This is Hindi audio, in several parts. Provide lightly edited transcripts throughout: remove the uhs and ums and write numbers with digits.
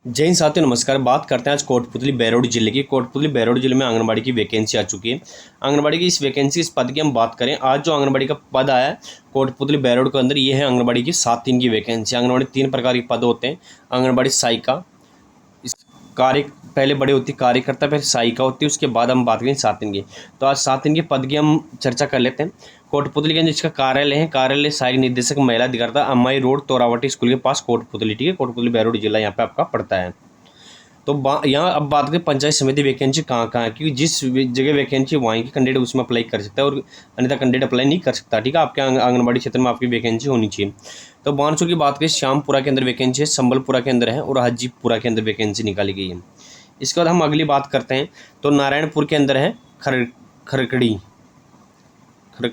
जय हिंद साथियों, नमस्कार। बात करते हैं आज कोटपुतली बैरोड जिले की। कोटपुतली बैरोड जिले में आंगनबाड़ी की वैकेंसी आ चुकी है। आंगनबाड़ी की इस वैकेंसी, इस पद की हम बात करें, आज जो आंगनबाड़ी का पद आया है कोटपुतली बैरोड के अंदर, ये है आंगनबाड़ी की 7-3 की वैकेंसी। आंगनबाड़ी 3 प्रकार के पद होते हैं। आंगनबाड़ी सहायिका, इस कार्य पहले बड़े होती कार्यकर्ता, फिर सहायिका होती है, उसके बाद हम बात करें 7-3 की। तो आज 7-3 के पद की हम चर्चा कर लेते हैं। कोटपुतली के अंदर इसका कार्यालय है, कार्यालय सहायक निदेशक महिला अधिकारिता, अम्माई रोड, तोरावटी स्कूल के पास, कोटपुतली। ठीक है, कोटपुतली बैरोड जिला यहाँ पे आपका पड़ता है। तो यहाँ अब बात करें पंचायत समिति वैकेंसी कहाँ कहाँ है, क्योंकि जिस जगह वैकेंसी वहीं की कैंडिडेट उसमें अप्लाई कर सकता है और अन्यथा कैंडिडेट अप्लाई नहीं कर सकता। ठीक है, आपके आंगनबाड़ी क्षेत्र में आपकी वैकेंसी होनी चाहिए। तो बानसूर की बात करें, श्यामपुरा के अंदर वैकेंसी है, संबलपुरा के अंदर है और हाजीपुरा के अंदर वैकेंसी निकाली गई है। इसके बाद हम अगली बात करते हैं तो नारायणपुर के अंदर है, खरकड़ी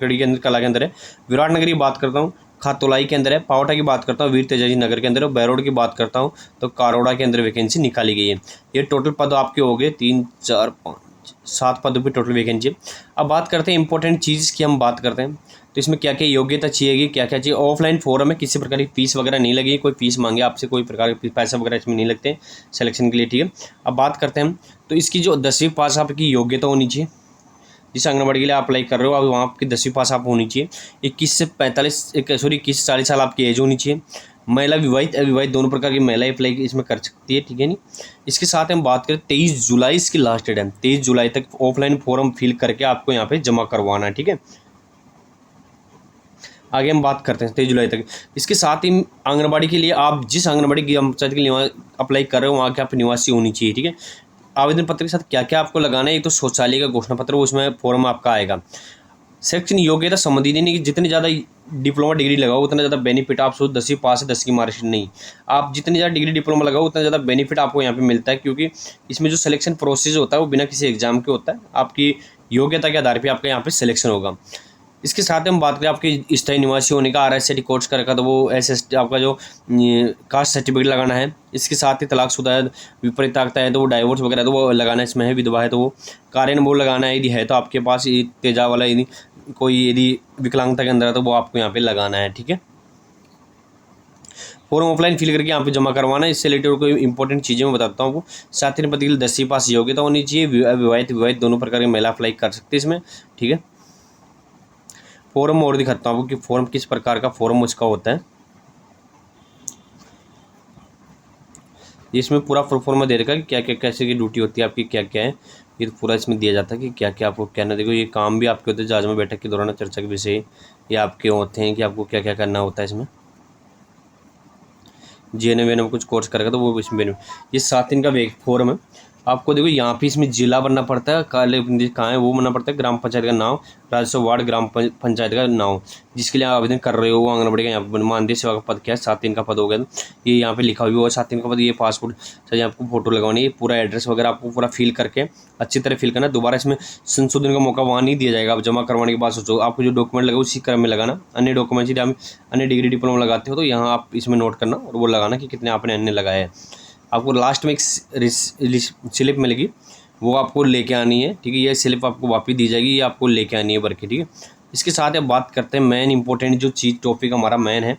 के अंदर, कला के अंदर है। विराटनगर की बात करता हूँ, खातोलाई के अंदर है। पावटा की बात करता हूँ, वीर तेजाजी नगर के अंदर है। बैरोड की बात करता हूँ तो कारोड़ा के अंदर वैकेंसी निकाली गई है। ये टोटल पद आपके हो गए 3, 4, 5, 7 पदों पर टोटल वैकेंसी। अब बात करते हैं इंपॉर्टेंट चीज़ की, हम बात करते हैं तो इसमें क्या क्या योग्यता चाहिए, क्या क्या चाहिए। ऑफलाइन फॉर्म है, किसी प्रकार की फीस वगैरह नहीं लगेगी, कोई फीस मांगे आपसे, कोई प्रकार के पैसा वगैरह इसमें नहीं लगते सिलेक्शन के लिए। ठीक है, अब बात करते हैं तो इसकी जो 10वीं पास आपकी योग्यता होनी चाहिए। जिस आंगनबाड़ी के लिए आप अप्लाई कर रहे हो, अब वहाँ आपकी 10वीं पास आप होनी चाहिए। 21 से 40 साल आपकी एज होनी चाहिए। महिला विवाहित अविवाहित दोनों प्रकार की महिला अप्लाई इसमें कर सकती है। ठीक है नहीं, इसके साथ हम बात करें 23 जुलाई इसकी लास्ट डेट है। 23 जुलाई तक ऑफलाइन फॉर्म फिल करके आपको यहाँ पे जमा करवाना है। ठीक है, आगे हम बात करते हैं 23 जुलाई तक। इसके साथ ही आंगनबाड़ी के लिए आप जिस आंगनबाड़ी की पंचायत के लिए अप्लाई कर रहे हो वहाँ के आप निवासी होनी चाहिए। ठीक है, आवेदन पत्र के साथ क्या क्या आपको लगाना है, एक तो शौचालय का घोषणा पत्र, उसमें फॉर्म आपका आएगा। सेक्शन योग्यता संबंधित नहीं कि जितनी ज़्यादा डिप्लोमा डिग्री लगाओ उतना ज़्यादा बेनिफिट। आप सोच 10वीं पास है, 10 की मार्कशीट नहीं, आप जितनी ज़्यादा डिग्री डिप्लोमा लगाओ उतना ज़्यादा बेनिफिट आपको यहाँ पे मिलता है, क्योंकि इसमें जो सिलेक्शन प्रोसेस होता है वो बिना किसी एग्जाम के होता है। आपकी योग्यता के आधार पर आपका यहाँ पे सिलेक्शन होगा। इसके साथ हम बात करें आपके स्थायी निवासी होने का, RSCT कोर्स कर रखा तो वो SST आपका जो कास्ट सर्टिफिकेट लगाना है। इसके साथ ही तलाकशुदा है, विपरीताक्ता है तो वो डाइवोर्स वगैरह तो वो लगाना है, इसमें है विधवा है तो वो कार्यान्वयन बोर्ड लगाना है। यदि है तो आपके पास तेजा वाला, यदि कोई यदि विकलांगता के अंदर है तो वो आपको यहाँ पे लगाना है। ठीक है, फॉर्म ऑफलाइन फिल करके यहाँ पे जमा करवाना है। इससे रिलेटेड कोई इंपॉर्टेंट चीज़ें मैं बताता हूँ आपको। 7 पद के लिए 10वीं पास योग्यता होनी चाहिए। विवाहित दोनों प्रकार की महिला अप्लाई कर सकते हैं इसमें। ठीक है, फॉर्म और दिखाता हूँ आपको कि फॉर्म किस प्रकार का फॉर्म उसका होता है। इसमें पूरा फॉर्म दे रखा है कि क्या क्या कैसे की ड्यूटी होती है आपकी, क्या क्या है, ये तो पूरा इसमें दिया जाता है कि क्या क्या आपको कहना। देखो, ये काम भी आपके होते हैं जहाज में बैठक के दौरान चर्चा के विषय ये आपके होते हैं कि आपको क्या क्या करना होता है इसमें। GNM में कुछ कोर्स करेगा तो वो इसमें ये 7 दिन का फॉर्म है आपको। देखो यहाँ पे इसमें जिला बनना पड़ता है, कहाँ है वो बनना पड़ता है, ग्राम पंचायत का नाम, राजस्व वार्ड, ग्राम पंचायत का नाम जिसके लिए आप आवेदन कर रहे हो वो आंगनबाड़ी का यहाँ पर मानदेय सेवा का पद क्या है, 7 दिन का पद हो गया। ये यहाँ पे लिखा हुआ है 7 दिन का पद। ये पासपोर्ट चाहिए आपको, फोटो लगवानी है, पूरा एड्रेस वगैरह आपको पूरा फिल करके अच्छी तरह फिल करना। दोबारा इसमें संशोधन का मौका वहाँ नहीं दिया जाएगा। आप जमा करवाने के बाद सोचो आपको जो डॉक्यूमेंट लगा उसी क्रम में लगाना। अन्य डॉक्यूमेंट यदि आप अन्य डिग्री डिप्लोमा लगाते हो तो यहाँ आप इसमें नोट करना और वो लगाना कि कितने आपने अन्य लगाए हैं। आपको लास्ट में एक स्लिप मिलेगी, वो आपको लेके आनी है। ठीक है, ये स्लिप आपको वापस दी जाएगी, ये आपको लेके आनी है भर के। ठीक है, इसके साथ अब बात करते हैं मेन इंपॉर्टेंट जो चीज़ टॉपिक हमारा मेन है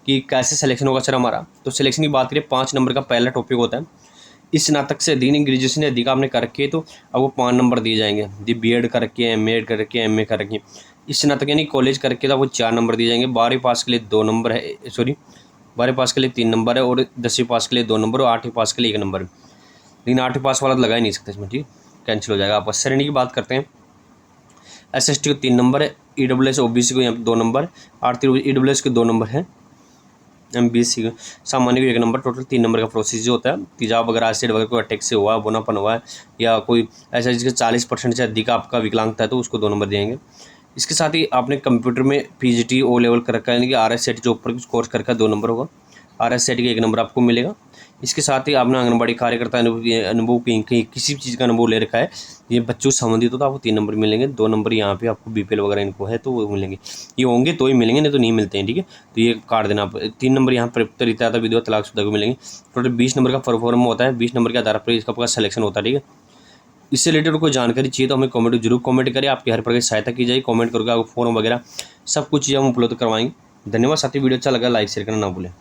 कि कैसे सिलेक्शन होगा सर हमारा। तो सिलेक्शन की बात करें, 5 नंबर का पहला टॉपिक होता है। इस स्नातक से अधीन ग्रेजुएशन से अधिक आपने कर रखी है तो अब वो 5 नंबर दिए जाएंगे। यदि BEd कर रखी है, MA कर रखी है, MA कर रखी है, इस स्नातक यानी कॉलेज कर रखी है तो आपको 4 नंबर दिए जाएंगे। 12वीं पास के लिए 2 नंबर है, 12वीं पास के लिए 3 नंबर है और 10वीं पास के लिए 2 नंबर और 8वीं पास के लिए 1 नंबर। लेकिन 8वीं पास वाला लगा ही नहीं सकते इसमें। ठीक, कैंसिल हो जाएगा। आप श्रेणी की बात करते हैं, SST को 3 नंबर है, EWS OBC को यहाँ पे 2 नंबर, आरती EWS के 2 नंबर है, MBC को सामान्य को 1 नंबर। टोटल 3 नंबर का प्रोसीजर होता है। तेजाब वगैरह एसिड वगैरह कोई अटैक से हुआ है, बोनापन हुआ है या कोई ऐसा जिसके 40% से अधिक आपका विकलांगता है तो उसको 2 नंबर देंगे। इसके साथ ही आपने कंप्यूटर में PGT O लेवल कर रखा है, यानी कि RSCT जो ऊपर कुछ कोर्स कर रखा है 2 नंबर होगा। RSCT का 1 नंबर आपको मिलेगा। इसके साथ ही आपने आंगनबाड़ी कार्यकर्ता अनुभव की किसी भी चीज़ का अनुभव ले रखा है, ये बच्चों से संबंधित हो तो आपको 3 नंबर मिलेंगे। 2 नंबर यहाँ पे आपको BPL वगैरह इनको है तो वो मिलेंगे, ये होंगे तो ही मिलेंगे, नहीं तो नहीं मिलते हैं। ठीक है, तो ये काट देना आप। 3 नंबर यहाँ पर रिता विधवा तलाकशुदा को मिलेंगे। टोटल 20 नंबर का परफॉर्म होता है। 20 नंबर के आधार पर इसका आपका सिलेक्शन होता है। ठीक है, इससे रिलेटेड कोई जानकारी चाहिए तो हमें कमेंट जरूर कमेंट करें, आपकी हर प्रकार की सहायता की जाएगी। कमेंट करके आपको फॉर्म वगैरह सब कुछ चीज़ें हम उपलब्ध करवाएंगे। धन्यवाद साथी, वीडियो अच्छा लगा लाइक शेयर करना ना भूलें।